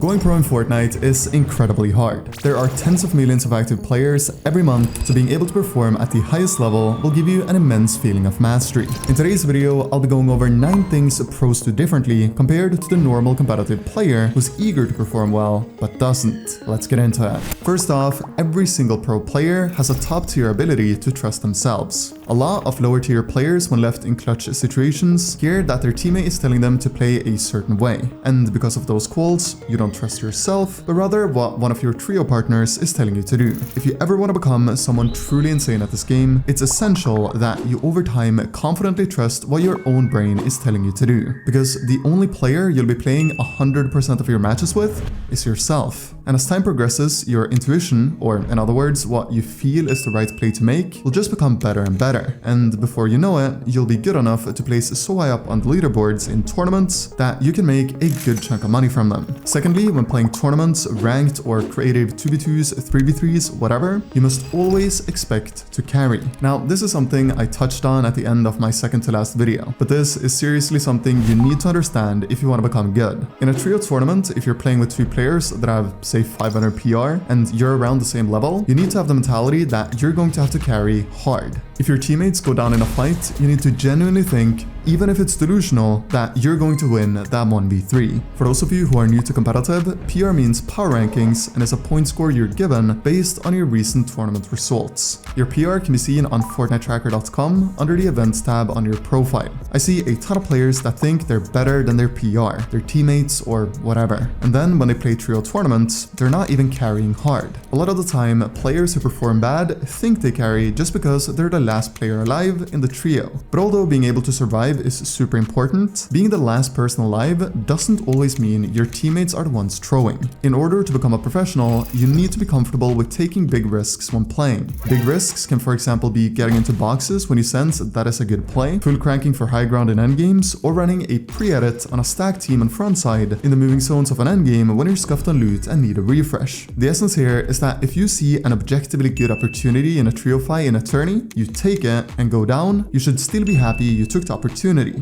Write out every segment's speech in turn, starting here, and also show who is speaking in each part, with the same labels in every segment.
Speaker 1: Going pro in Fortnite is incredibly hard. There are tens of millions of active players every month, so being able to perform at the highest level will give you an immense feeling of mastery. In today's video, I'll be going over 9 things pros do differently compared to the normal competitive player who's eager to perform well, but doesn't. Let's get into it. First off, every single pro player has a top tier ability to trust themselves. A lot of lower tier players, when left in clutch situations, hear that their teammate is telling them to play a certain way, and because of those quals, you don't trust yourself, but rather what one of your trio partners is telling you to do. If you ever want to become someone truly insane at this game, it's essential that you over time confidently trust what your own brain is telling you to do, because the only player you'll be playing 100% of your matches with is yourself. And as time progresses, your intuition, or in other words, what you feel is the right play to make, will just become better and better. And before you know it, you'll be good enough to place so high up on the leaderboards in tournaments that you can make a good chunk of money from them. Secondly, when playing tournaments, ranked or creative 2v2s, 3v3s, whatever, you must always expect to carry. Now, this is something I touched on at the end of my second to last video, but this is seriously something you need to understand if you want to become good. In a trio tournament, if you're playing with 2 players that have, say, 500 PR and you're around the same level, you need to have the mentality that you're going to have to carry hard. If your teammates go down in a fight, you need to genuinely think, even if it's delusional, that you're going to win that 1v3. For those of you who are new to competitive, PR means power rankings and is a point score you're given based on your recent tournament results. Your PR can be seen on FortniteTracker.com under the events tab on your profile. I see a ton of players that think they're better than their PR, their teammates, or whatever. And then when they play trio tournaments, they're not even carrying hard. A lot of the time, players who perform bad think they carry just because they're the last player alive in the trio. But although being able to survive is super important, being the last person alive doesn't always mean your teammates are the ones throwing. In order to become a professional, you need to be comfortable with taking big risks when playing. Big risks can, for example, be getting into boxes when you sense that is a good play, full cranking for high ground in endgames, or running a pre-edit on a stacked team on front side in the moving zones of an endgame when you're scuffed on loot and need a refresh. The essence here is that if you see an objectively good opportunity in a trio fight in a tourney, you take it and go down, you should still be happy you took the opportunity.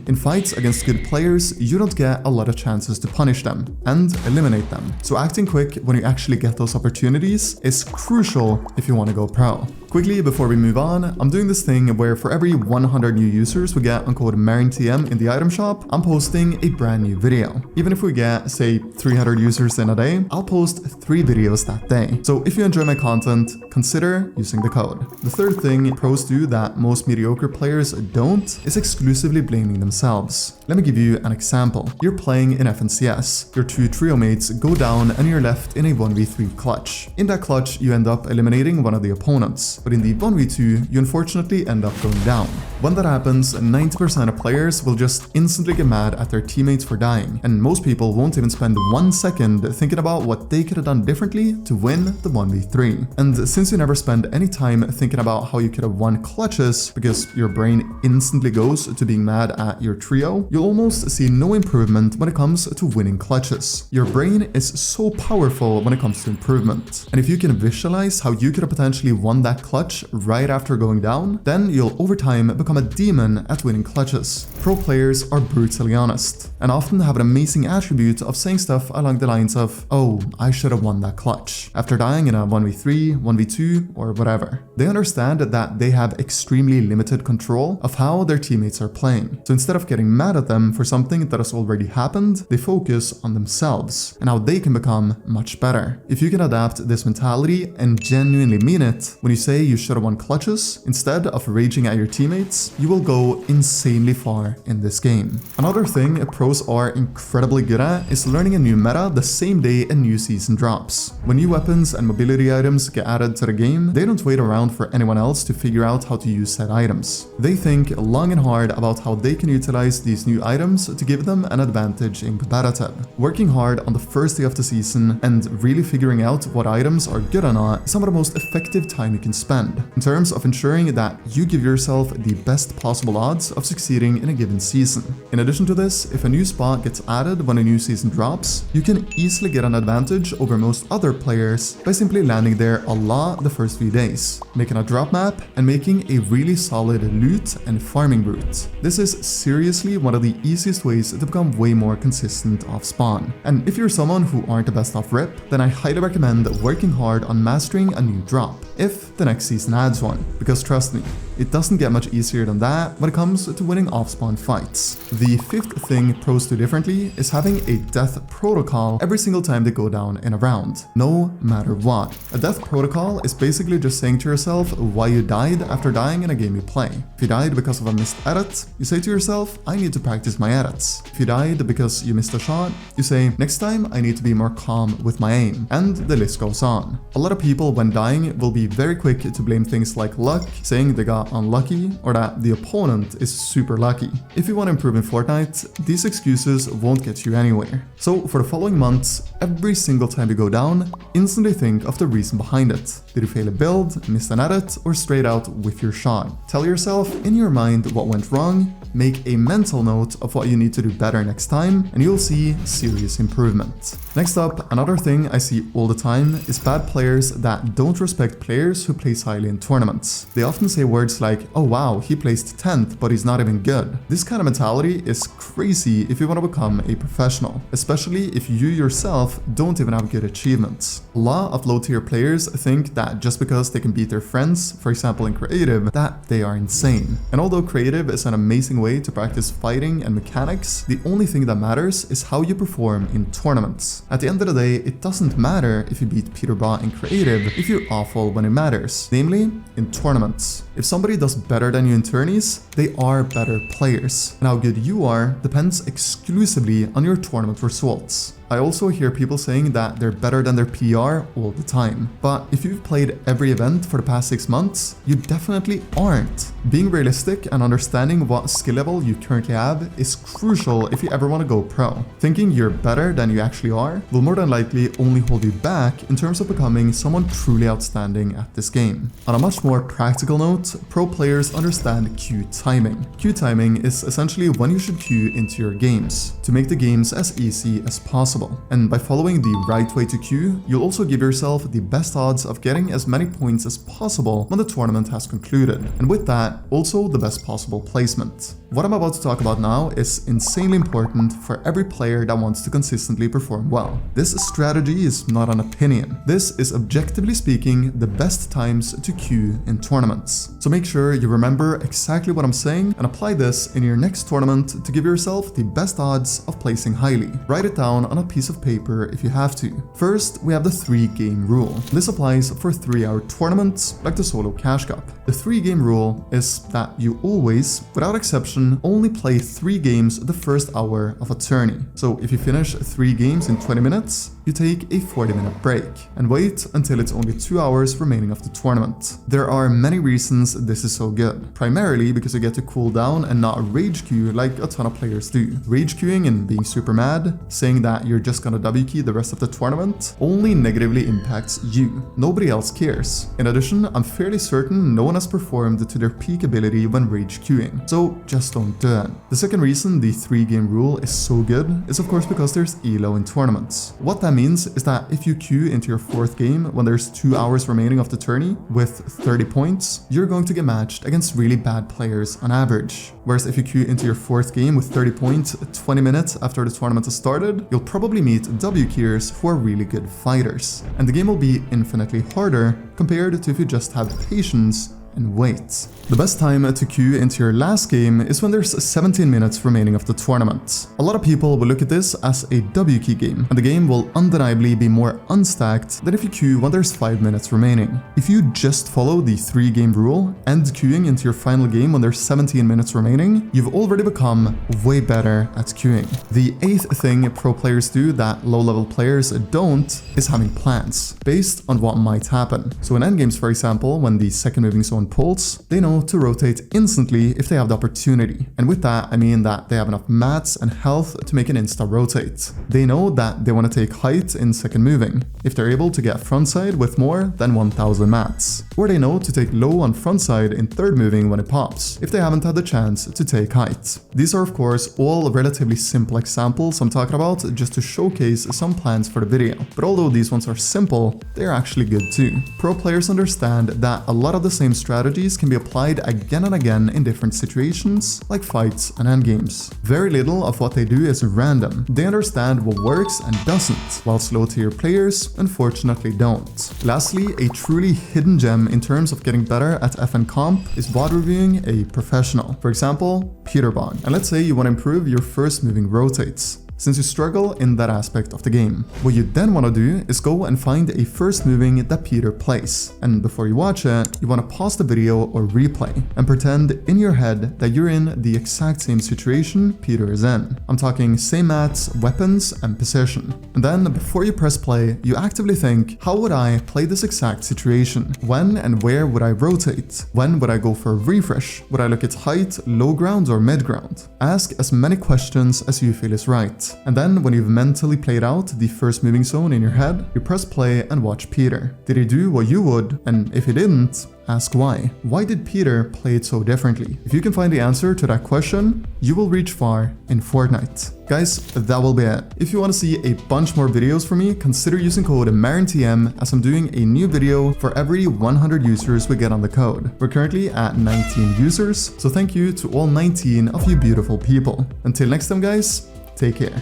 Speaker 1: In fights against good players, you don't get a lot of chances to punish them and eliminate them. So acting quick when you actually get those opportunities is crucial if you want to go pro. Quickly, before we move on, I'm doing this thing where for every 100 new users we get on code MARINTM in the item shop, I'm posting a brand new video. Even if we get, say, 300 users in a day, I'll post 3 videos that day. So if you enjoy my content, consider using the code. The third thing pros do that most mediocre players don't is exclusively blaming themselves. Let me give you an example. You're playing in FNCS. Your 2 trio mates go down and you're left in a 1v3 clutch. In that clutch, you end up eliminating one of the opponents. But in the 1v2, you unfortunately end up going down. When that happens, 90% of players will just instantly get mad at their teammates for dying, and most people won't even spend 1 second thinking about what they could have done differently to win the 1v3. And since you never spend any time thinking about how you could have won clutches because your brain instantly goes to being mad at your trio, you'll almost see no improvement when it comes to winning clutches. Your brain is so powerful when it comes to improvement, and if you can visualize how you could have potentially won that clutch right after going down, then you'll over time become a demon at winning clutches. Pro players are brutally honest, and often have an amazing attribute of saying stuff along the lines of, "Oh, I should have won that clutch," after dying in a 1v3, 1v2, or whatever. They understand that they have extremely limited control of how their teammates are playing. So instead of getting mad at them for something that has already happened, they focus on themselves and how they can become much better. If you can adapt this mentality and genuinely mean it, when you say you should have won clutches, instead of raging at your teammates, you will go insanely far in this game. Another thing pros are incredibly good at is learning a new meta the same day a new season drops. When new weapons and mobility items get added to the game, they don't wait around for anyone else to figure out how to use said items. They think long and hard about how they can utilize these new items to give them an advantage in competitive. Working hard on the first day of the season and really figuring out what items are good or not is some of the most effective time you can spend, in terms of ensuring that you give yourself the best possible odds of succeeding in a given season. In addition to this, if a new spot gets added when a new season drops, you can easily get an advantage over most other players by simply landing there a lot the first few days, making a drop map and making a really solid loot and farming route. This is seriously one of the easiest ways to become way more consistent off spawn. And if you're someone who aren't the best off rip, then I highly recommend working hard on mastering a new drop, if the next season adds one, because trust me, it doesn't get much easier than that when it comes to winning off-spawn fights. The fifth thing pros do differently is having a death protocol every single time they go down in a round, no matter what. A death protocol is basically just saying to yourself why you died after dying in a game you play. If you died because of a missed edit, you say to yourself, I need to practice my edits. If you died because you missed a shot, you say, next time I need to be more calm with my aim, and the list goes on. A lot of people when dying will be very quick to blame things like luck, saying they got unlucky, or that the opponent is super lucky. If you want to improve in Fortnite, these excuses won't get you anywhere. So for the following months, every single time you go down, instantly think of the reason behind it. Did you fail a build, miss an edit, or straight out whiff your shot? Tell yourself in your mind what went wrong, make a mental note of what you need to do better next time, and you'll see serious improvement. Next up, another thing I see all the time is bad players that don't respect players who place highly in tournaments. They often say words like, oh wow, he placed 10th, but he's not even good. This kind of mentality is crazy if you want to become a professional, especially if you yourself don't even have good achievements. A lot of low-tier players think that just because they can beat their friends, for example in creative, that they are insane. And although creative is an amazing way to practice fighting and mechanics, the only thing that matters is how you perform in tournaments. At the end of the day, it doesn't matter if you beat Peterbot in creative if you're awful when it matters, namely in tournaments. If somebody does better than you in tourneys, they are better players, and how good you are depends exclusively on your tournament results. I also hear people saying that they're better than their PR all the time. But if you've played every event for the past 6 months, you definitely aren't. Being realistic and understanding what skill level you currently have is crucial if you ever want to go pro. Thinking you're better than you actually are will more than likely only hold you back in terms of becoming someone truly outstanding at this game. On a much more practical note, pro players understand queue timing. Queue timing is essentially when you should queue into your games to make the games as easy as possible. And by following the right way to queue, you'll also give yourself the best odds of getting as many points as possible when the tournament has concluded, and with that, also the best possible placement. What I'm about to talk about now is insanely important for every player that wants to consistently perform well. This strategy is not an opinion. This is objectively speaking the best times to queue in tournaments. So make sure you remember exactly what I'm saying and apply this in your next tournament to give yourself the best odds of placing highly. Write it down on a piece of paper if you have to. First, we have the 3-game rule. This applies for 3-hour tournaments like the Solo Cash Cup. The 3-game rule is that you always, without exception, only play 3 games the first hour of a tourney. So if you finish 3 games in 20 minutes, you take a 40-minute break and wait until it's only 2 hours remaining of the tournament. There are many reasons this is so good, primarily because you get to cool down and not rage queue like a ton of players do. Rage queuing and being super mad, saying that you're just gonna W key the rest of the tournament, only negatively impacts you. Nobody else cares. In addition, I'm fairly certain no one has performed to their peak ability when rage queuing, so just don't do it. The second reason the 3-game rule is so good is of course because there's elo in tournaments. What that means is that if you queue into your 4th game when there's 2 hours remaining of the tourney with 30 points, you're going to get matched against really bad players on average. Whereas if you queue into your 4th game with 30 points 20 minutes after the tournament has started, you'll probably meet W-keyers who are really good fighters. And the game will be infinitely harder compared to if you just have patience and wait. The best time to queue into your last game is when there's 17 minutes remaining of the tournament. A lot of people will look at this as a W key game, and the game will undeniably be more unstacked than if you queue when there's 5 minutes remaining. If you just follow the 3-game rule and queuing into your final game when there's 17 minutes remaining, you've already become way better at queuing. The 8th thing pro players do that low-level players don't is having plans based on what might happen. So in endgames, for example, when the second moving zone on pulse, they know to rotate instantly if they have the opportunity. And with that, I mean that they have enough mats and health to make an insta rotate. They know that they want to take height in second moving, if they're able to get frontside with more than 1000 mats. Or they know to take low on frontside in third moving when it pops, if they haven't had the chance to take height. These are of course all relatively simple examples I'm talking about just to showcase some plans for the video. But although these ones are simple, they're actually good too. Pro players understand that a lot of the same strategies can be applied again and again in different situations, like fights and endgames. Very little of what they do is random. They understand what works and doesn't, whilst low tier players unfortunately don't. Lastly, a truly hidden gem in terms of getting better at FN comp is VOD reviewing a professional. For example, Peterbong. And let's say you want to improve your first moving rotates, since you struggle in that aspect of the game. What you then want to do is go and find a first moving that Peter plays. And before you watch it, you want to pause the video or replay and pretend in your head that you're in the exact same situation Peter is in. I'm talking same mats, weapons, and position. And then before you press play, you actively think, how would I play this exact situation? When and where would I rotate? When would I go for a refresh? Would I look at height, low ground, or mid ground? Ask as many questions as you feel is right. And then when you've mentally played out the first moving zone in your head, you press play and watch Peter. Did he do what you would? And if he didn't, ask why. Why did Peter play it so differently? If you can find the answer to that question, you will reach far in Fortnite. Guys, that will be it. If you want to see a bunch more videos from me, consider using code MARINTM as I'm doing a new video for every 100 users we get on the code. We're currently at 19 users, so thank you to all 19 of you beautiful people. Until next time guys, take care.